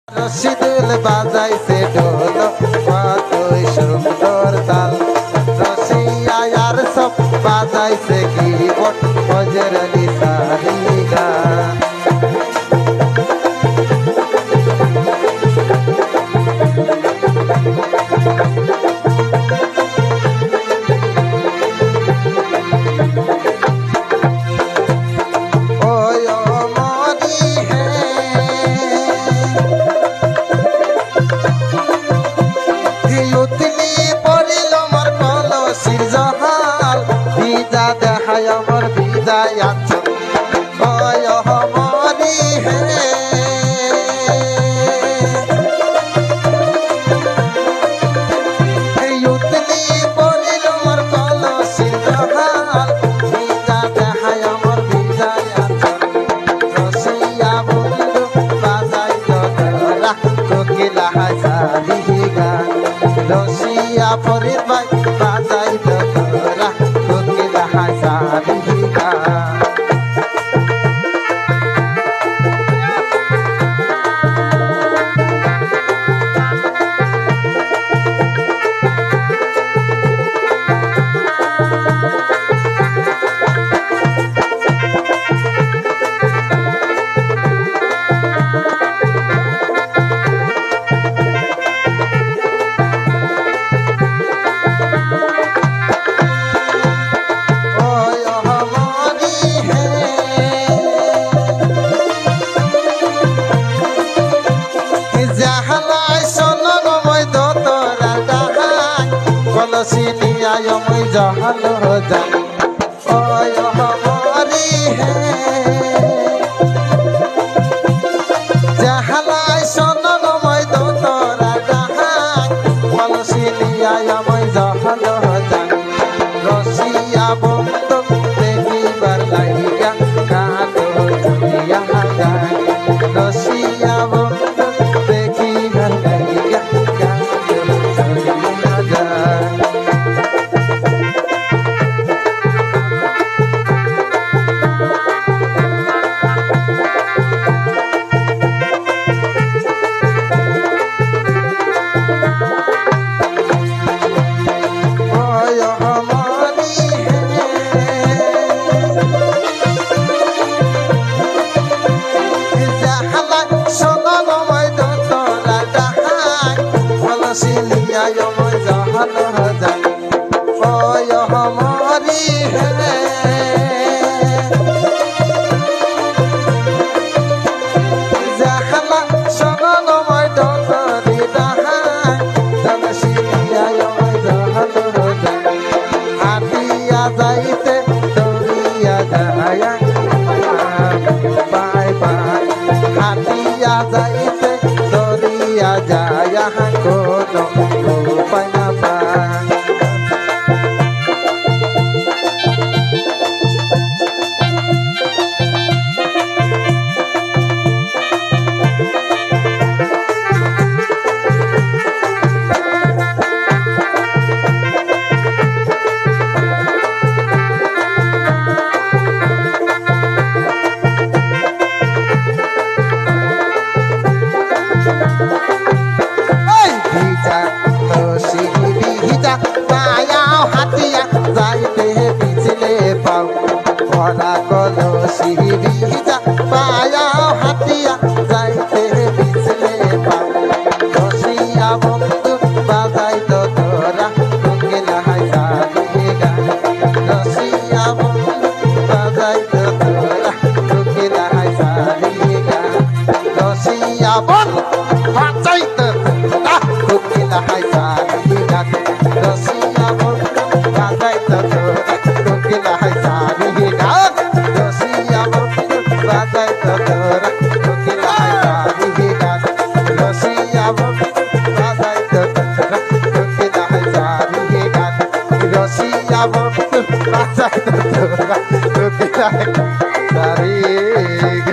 রশিদুল বাজাইছে ঢোল কতই সুন্দর তাল রশিয়া আর সব বাজাইছে কিবোর্ড ফজরলি সারিগা আমার বিদায় আছো ওয় হমরি হে ইউতনি পরিল মোর কলসির জহাল বিদা দেখায় আমার বিদায় আছো রসিয়া বন্ধু বাজাই দরা কোকিলা হাজারি গান রসিয়া ফরিদ ভাই বাজাই দরা কোকিলা হাজারি সিনিয়ায় মই জহাল যাই ওয় হমরি হে জাহালাই সনন মই দোতরা ডাহাই বল সিনিয়ায় মই জহাল যাই রসিয়া বন্ধু দেখিবার লাইগা কালো চলিয়া যায় রসিয়া বন্ধু দেখিবার লাইগা কালো চলিয়া যায় সিনিয়ায় মই জহাল যাই ওয় হমরি হে জাহালা সনন মই দতরি ডাহাই জান সিনিয়ায় মই জহাল যাই হাতিয়া যাইতে দরিয়া যায় বাই বাই হাতিয়া যাইতে দরিয়া যায় কোনো উপায় না পায় ভরা কলসি ভিজা পায়া হাতিয়া যাইতে বিছলে পাও রসিয়া বন্ধু বাজাই তো তোরা কোকিলা হাজারি গান রসিয়া বন্ধু বাজাই তো